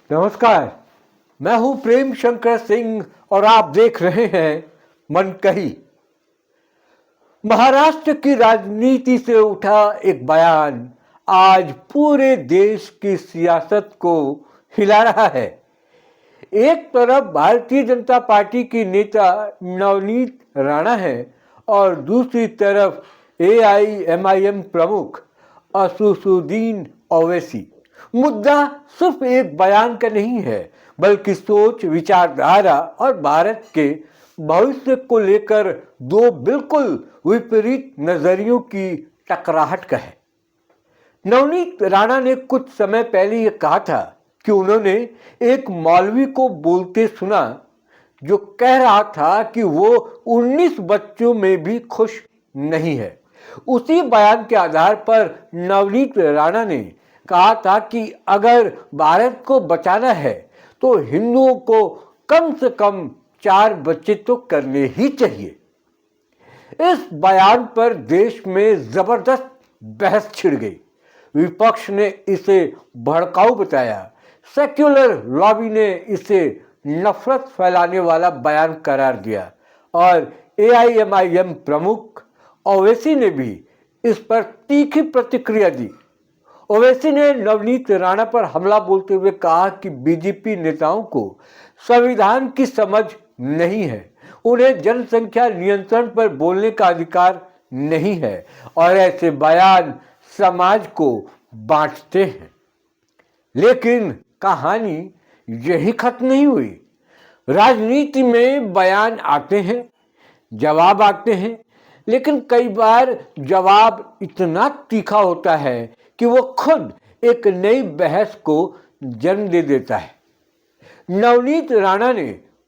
नमस्कार, मैं हूं प्रेम शंकर सिंह और आप देख रहे हैं मनकही। महाराष्ट्र की राजनीति से उठा एक बयान आज पूरे देश की सियासत को हिला रहा है। एक तरफ भारतीय जनता पार्टी की नेता नवनीत राणा है और दूसरी तरफ एआईएमआईएम प्रमुख असदुद्दीन ओवैसी। मुद्दा सिर्फ एक बयान का नहीं है, बल्कि सोच, विचारधारा और भारत के भविष्य को लेकर दो बिल्कुल विपरीत नजरियों की टकराहट का है। नवनीत राणा ने कुछ समय पहले यह कहा था कि उन्होंने एक मौलवी को बोलते सुना जो कह रहा था कि वो 19 बच्चों में भी खुश नहीं है। उसी बयान के आधार पर नवनीत राणा ने कहा था कि अगर भारत को बचाना है तो हिंदुओं को कम से कम 4 बच्चे तो करने ही चाहिए। इस बयान पर देश में जबरदस्त बहस छिड़ गई। विपक्ष ने इसे भड़काऊ बताया, सेक्युलर लॉबी ने इसे नफरत फैलाने वाला बयान करार दिया और एआईएमआईएम प्रमुख ओवैसी ने भी इस पर तीखी प्रतिक्रिया दी। ओवैसी ने नवनीत राणा पर हमला बोलते हुए कहा कि बीजेपी नेताओं को संविधान की समझ नहीं है, उन्हें जनसंख्या नियंत्रण पर बोलने का अधिकार नहीं है और ऐसे बयान समाज को बांटते हैं। लेकिन कहानी यही खत्म नहीं हुई। राजनीति में बयान आते हैं, जवाब आते हैं, लेकिन कई बार जवाब इतना तीखा होता है कि वो खुद एक नई बहस को जन्म दे देता है। नवनीत राणा ने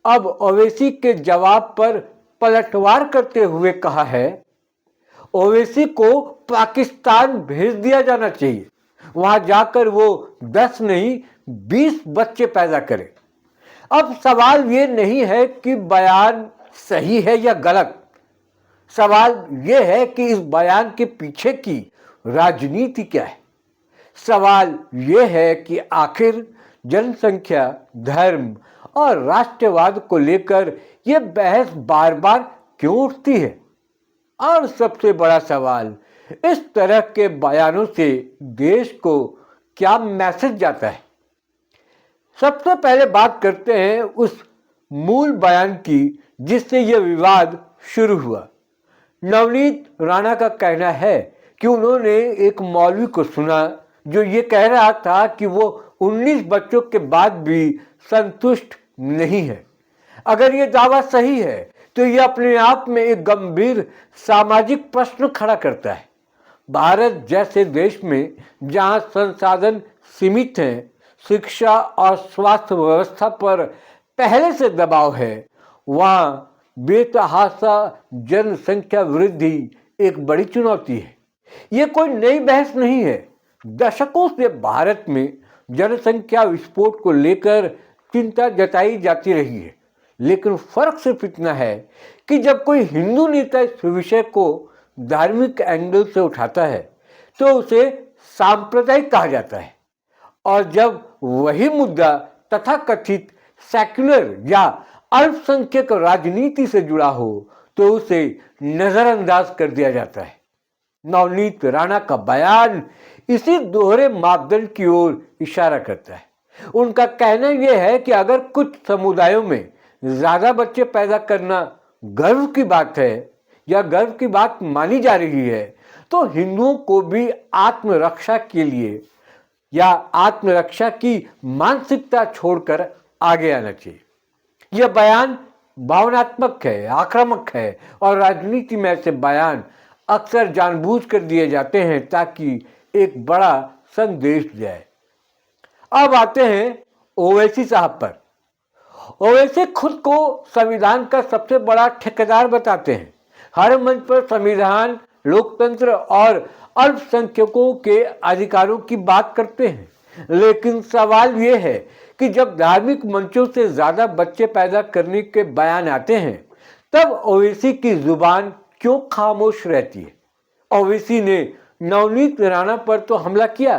अब ओवैसी के जवाब पर पलटवार करते हुए कहा है, ओवैसी को पाकिस्तान भेज दिया जाना चाहिए, वहां जाकर वो 10 नहीं 20 बच्चे पैदा करे। अब सवाल ये नहीं है कि बयान सही है या गलत, सवाल ये है कि इस बयान के पीछे की राजनीति क्या है। सवाल ये है कि आखिर जनसंख्या, धर्म और राष्ट्रवाद को लेकर यह बहस बार बार क्यों उठती है। और सबसे बड़ा सवाल, इस तरह के बयानों से देश को क्या मैसेज जाता है। सबसे पहले बात करते हैं उस मूल बयान की जिससे यह विवाद शुरू हुआ। नवनीत राणा का कहना है कि उन्होंने एक मौलवी को सुना जो ये कह रहा था कि वो 19 बच्चों के बाद भी संतुष्ट नहीं है। अगर ये दावा सही है तो ये अपने आप में एक गंभीर सामाजिक प्रश्न खड़ा करता है। भारत जैसे देश में जहां संसाधन सीमित हैं, शिक्षा और स्वास्थ्य व्यवस्था पर पहले से दबाव है, वहां बेतहाशा जनसंख्या वृद्धि एक बड़ी चुनौती है। ये कोई नई बहस नहीं है। दशकों से भारत में जनसंख्या विस्फोट को लेकर चिंता जताई जाती रही है, लेकिन फर्क सिर्फ इतना है कि जब कोई हिंदू नेता इस विषय को धार्मिक एंगल से उठाता है तो उसे सांप्रदायिक कहा जाता है, और जब वही मुद्दा तथाकथित सेक्युलर या अल्पसंख्यक राजनीति से जुड़ा हो तो उसे नजरअंदाज कर दिया जाता है। नवनीत राणा का बयान इसी दोहरे मापदंड की ओर इशारा करता है। उनका कहना यह है कि अगर कुछ समुदायों में ज्यादा बच्चे पैदा करना गर्व की बात है या गर्व की बात मानी जा रही है, तो हिंदुओं को भी आत्मरक्षा के लिए या आत्मरक्षा की मानसिकता छोड़कर आगे आना चाहिए। यह बयान भावनात्मक है, आक्रामक है और राजनीति में ऐसे बयान अक्सर जानबूझकर दिए जाते हैं ताकि एक बड़ा संदेश जाए। अब आते हैं ओवैसी साहब पर। ओवैसी खुद को संविधान का सबसे बड़ा ठेकेदार बताते हैं। हर मंच पर संविधान, लोकतंत्र और अल्पसंख्यकों के अधिकारों की बात करते हैं, लेकिन सवाल यह है कि जब धार्मिक मंचों से ज्यादा बच्चे पैदा करने के बयान आते हैं तब ओवैसी की जुबान क्यों खामोश रहती है। ओवैसी ने नवनीत राणा पर तो हमला किया,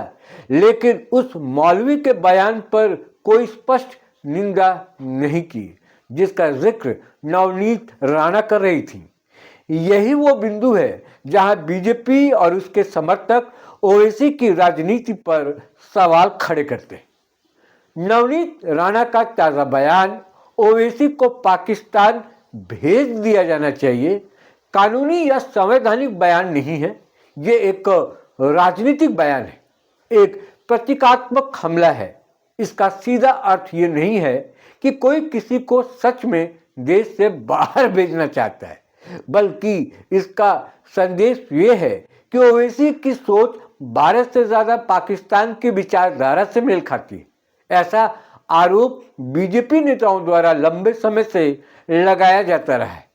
लेकिन उस मौलवी के बयान पर कोई स्पष्ट निंदा नहीं की, जिसका जिक्र नवनीत राणा कर रही थी। यही वो बिंदु है जहां बीजेपी और उसके समर्थक ओवैसी की राजनीति पर सवाल खड़े करते हैं। नवनीत राणा का ताजा बयान ओवैसी को पाकिस्तान भेज दिया जाना चाहिए कानूनी या संवैधानिक बयान नहीं है, ये एक राजनीतिक बयान है, एक प्रतीकात्मक हमला है। इसका सीधा अर्थ ये नहीं है कि कोई किसी को सच में देश से बाहर भेजना चाहता है, बल्कि इसका संदेश ये है कि ओवैसी की सोच भारत से ज्यादा पाकिस्तान की विचारधारा से मेल खाती है। ऐसा आरोप बीजेपी नेताओं द्वारा लंबे समय से लगाया जाता रहा है।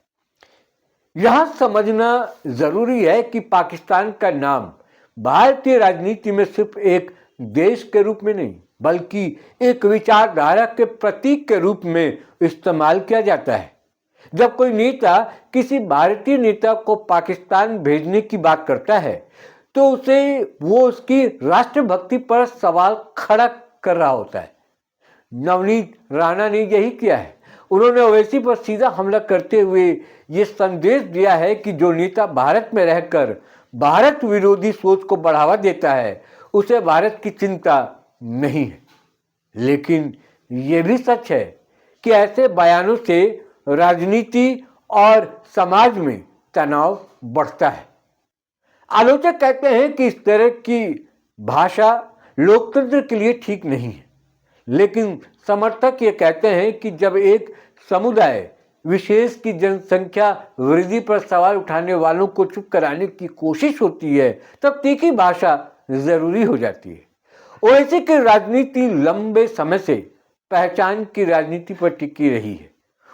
यह समझना जरूरी है कि पाकिस्तान का नाम भारतीय राजनीति में सिर्फ एक देश के रूप में नहीं, बल्कि एक विचारधारा के प्रतीक के रूप में इस्तेमाल किया जाता है। जब कोई नेता किसी भारतीय नेता को पाकिस्तान भेजने की बात करता है, तो वो उसकी राष्ट्रभक्ति पर सवाल खड़ा कर रहा होता है। नवनीत राणा ने यही किया है। उन्होंने ओवैसी पर सीधा हमला करते हुए ये संदेश दिया है कि जो नेता भारत में रहकर भारत विरोधी सोच को बढ़ावा देता है, उसे भारत की चिंता नहीं है। लेकिन ये भी सच है कि ऐसे बयानों से राजनीति और समाज में तनाव बढ़ता है। आलोचक कहते हैं कि इस तरह की भाषा लोकतंत्र के लिए ठीक नहीं है, लेकिन समर्थक ये कहते हैं कि जब एक समुदाय विशेष की जनसंख्या वृद्धि पर सवाल उठाने वालों को चुप कराने की कोशिश होती है, तब तीखी भाषा जरूरी हो जाती है। ओवैसी की राजनीति लंबे समय से पहचान की राजनीति पर टिकी रही है।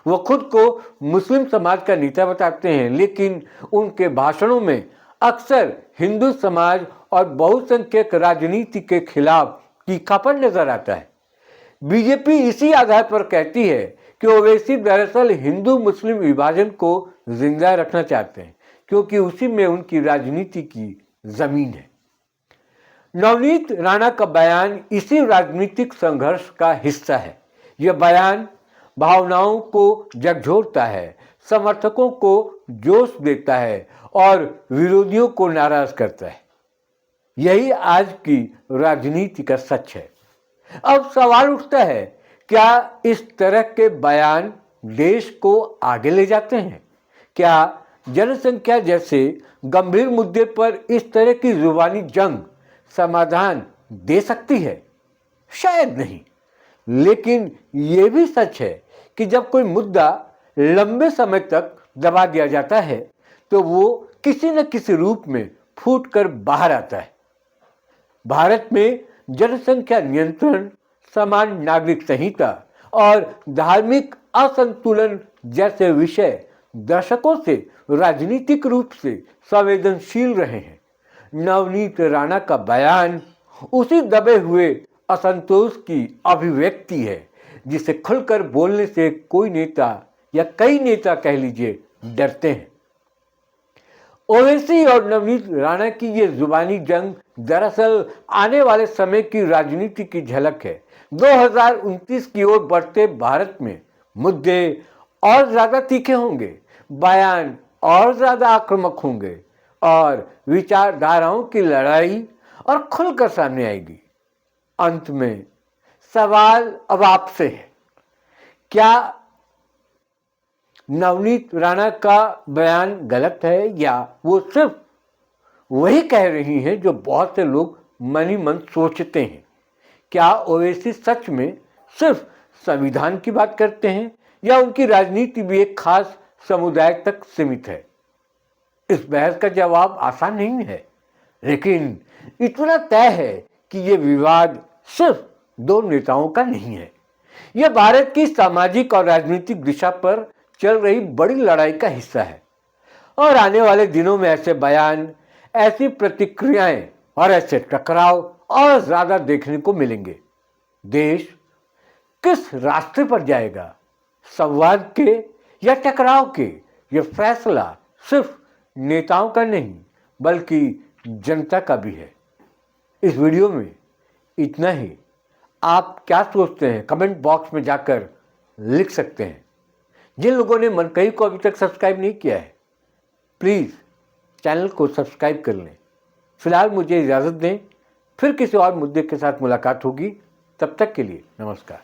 वो खुद को मुस्लिम समाज का नेता बताते हैं, लेकिन उनके भाषणों में अक्सर हिंदू समाज और बहुसंख्यक राजनीति के खिलाफ तीखापन नजर आता है। बीजेपी इसी आधार पर कहती है कि ओवैसी दरअसल हिंदू मुस्लिम विभाजन को जिंदा रखना चाहते हैं, क्योंकि उसी में उनकी राजनीति की जमीन है। नवनीत राणा का बयान इसी राजनीतिक संघर्ष का हिस्सा है। यह बयान भावनाओं को झकझोरता है, समर्थकों को जोश देता है और विरोधियों को नाराज करता है। यही आज की राजनीति का सच है। अब सवाल उठता है, क्या इस तरह के बयान देश को आगे ले जाते हैं? क्या जनसंख्या जैसे गंभीर मुद्दे पर इस तरह की जुबानी जंग समाधान दे सकती है? शायद नहीं। लेकिन यह भी सच है कि जब कोई मुद्दा लंबे समय तक दबा दिया जाता है, तो वो किसी न किसी रूप में फूटकर बाहर आता है। भारत में जनसंख्या नियंत्रण, समान नागरिक संहिता और धार्मिक असंतुलन जैसे विषय दशकों से राजनीतिक रूप से संवेदनशील रहे हैं। नवनीत राणा का बयान उसी दबे हुए असंतोष की अभिव्यक्ति है, जिसे खुलकर बोलने से कोई नेता या कई नेता कह लीजिए डरते हैं। ओवैसी और नवनीत राणा की ये जुबानी जंग दरअसल आने वाले समय की राजनीति की झलक है। 2029 की ओर बढ़ते भारत में मुद्दे और ज्यादा तीखे होंगे, बयान और ज्यादा आक्रामक होंगे और विचारधाराओं की लड़ाई और खुलकर सामने आएगी। अंत में सवाल अब आपसे है, क्या नवनीत राणा का बयान गलत है या वो सिर्फ वही कह रही हैं जो बहुत से लोग मन ही मन सोचते हैं? क्या ओवैसी सच में सिर्फ संविधान की बात करते हैं या उनकी राजनीति भी एक खास समुदाय तक सीमित है? इस बहस का जवाब आसान नहीं है, लेकिन इतना तय है कि ये विवाद सिर्फ दो नेताओं का नहीं है। यह भारत की सामाजिक और राजनीतिक दिशा पर चल रही बड़ी लड़ाई का हिस्सा है और आने वाले दिनों में ऐसे बयान, ऐसी प्रतिक्रियाएं और ऐसे टकराव और ज्यादा देखने को मिलेंगे। देश किस रास्ते पर जाएगा, संवाद के या टकराव के, यह फैसला सिर्फ नेताओं का नहीं बल्कि जनता का भी है। इस वीडियो में इतना ही। आप क्या सोचते हैं कमेंट बॉक्स में जाकर लिख सकते हैं। जिन लोगों ने मनकही को अभी तक सब्सक्राइब नहीं किया है, प्लीज़ चैनल को सब्सक्राइब कर लें। फिलहाल मुझे इजाज़त दें, फिर किसी और मुद्दे के साथ मुलाकात होगी। तब तक के लिए नमस्कार।